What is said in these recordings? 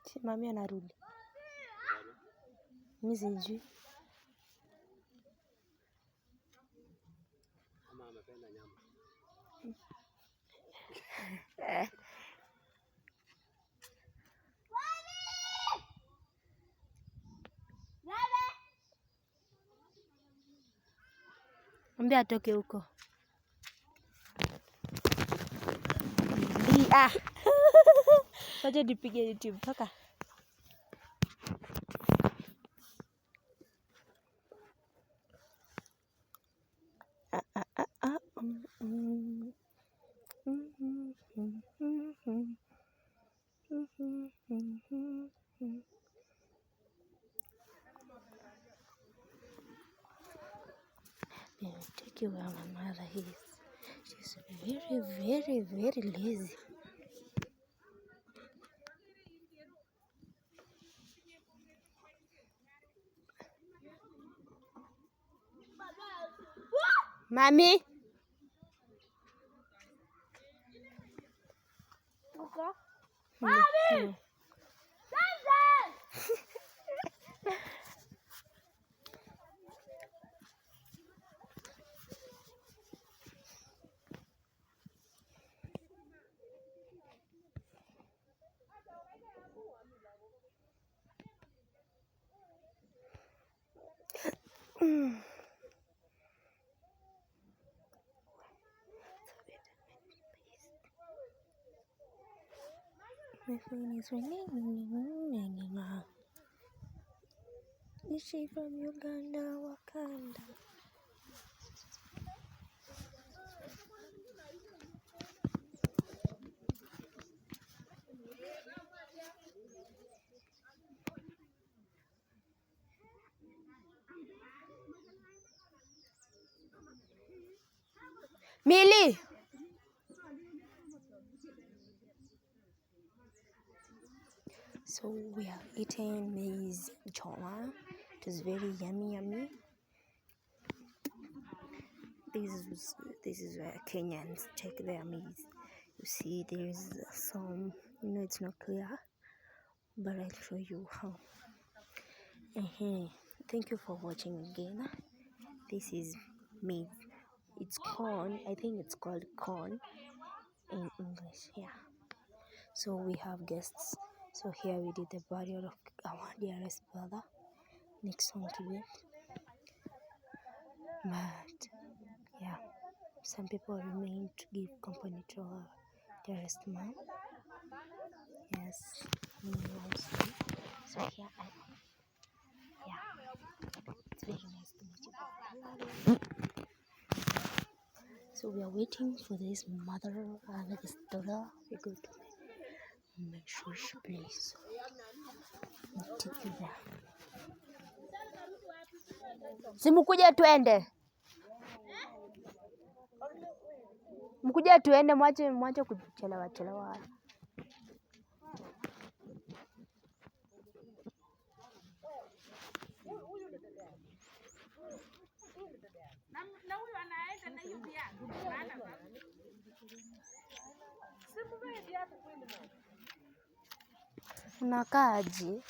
Si mami anarudi. Mimi sijui. Mama amependa nyama. Mwambie atoke huko. Wacha nipige YouTube toka. Take you where my mother is. She's very lazy. Mami. Mami. My phone is ringing. Is she from Uganda, Wakanda? Millie! So we are eating maize choma. It is very yummy. This is where Kenyans take their maize. You see, there is some. It's not clear, but I'll show you how. Thank you for watching again. This is maize. It's corn. I think it's called corn in English. Yeah. So we have guests. So here we did the burial of our dearest brother, Nixon Kibet. But yeah, some people remain to give company to our dearest mom. Yes, me also. So here I am. Yeah, it's very nice to meet you. So we are waiting for this mother and this daughter. We go to make sure she plays. Take you there. Simukuje tuende. Mkuje tuende, mwache kuchelewa. Unakaaje?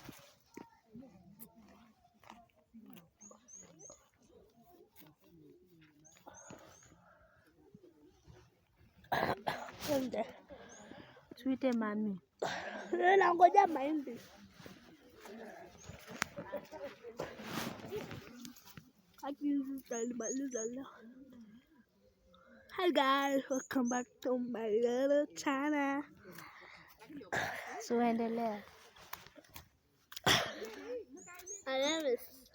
Tuite mami. Nangoja mahindi. Hi guys, welcome back to my little channel. So endelea.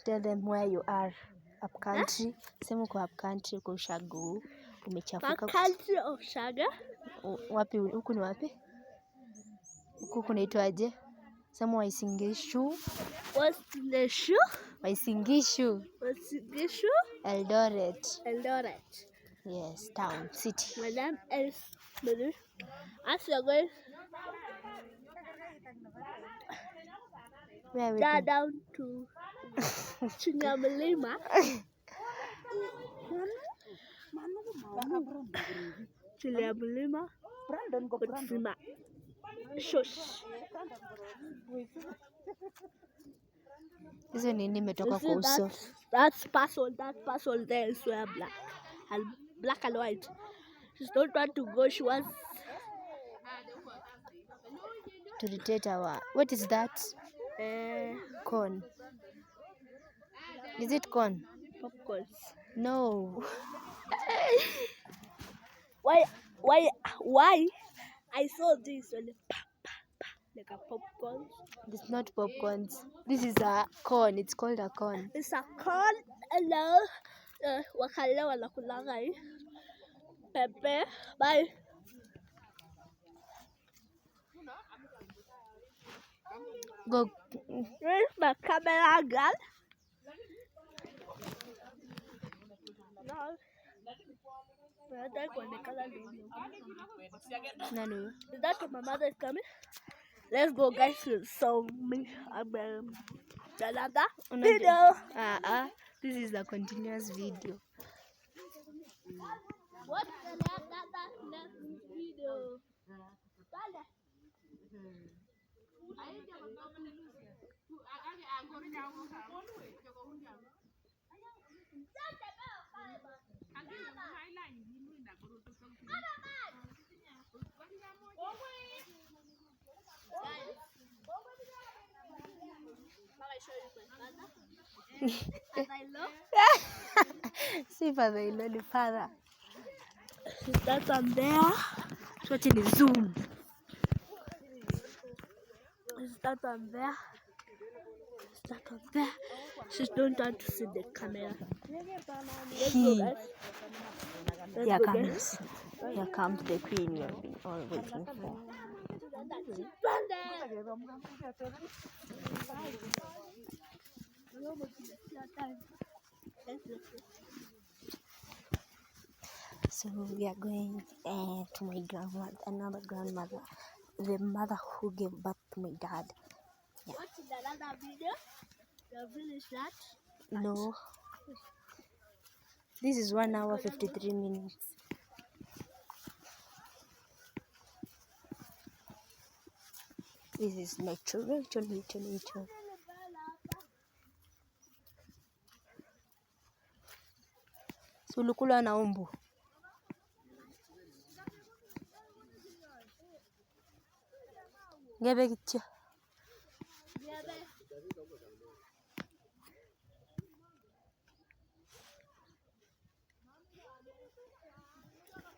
Tell them where you are. Up country. Sema uko up country, uko Ushago. Umechafuka. Up country of Ushago. Wapi huku ni wapi? Huku kunaitwaje? Sema Waisingishu. Waisingishu. Waisingishu. Eldoret. Yes, town, city. My name is Mary. As you guys, where we go? Down to Chinyamalima. Chinyamalima. Shush. Hizo nini imetoka kwa uso? That's person there is wear black and white. She don't want to go. She wants To rotate our. What is that? Corn. Is it corn? popcorn. No. Why? I saw this when like a popcorn. It's not popcorns. This is a corn. It's called a corn. It's a corn. Hello. Wakale wanakulanga hii. Pepe. Bye. Go. Where's my camera girl? No. Nanu. Is that what my mother is coming? Let's go, guys. So me, another video. This is a continuous video. What is another video? See father-in-law ni father. That's on there. What in the zoom? Is that on there? Is that on there? She don't want to see the camera. Let's go, guys. Here comes. Here comes the queen you've been all waiting for. So we are going to my grandmother, another grandmother, the mother who gave birth to my dad. Yeah. What's in another video? The village that? No. This is 1 hour 53 minutes. This is nature. Sulukula na umbu. Ngebe kityo.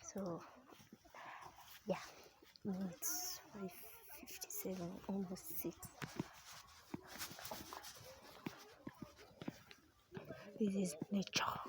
So yeah, it's 5:57, almost 6. This is nature.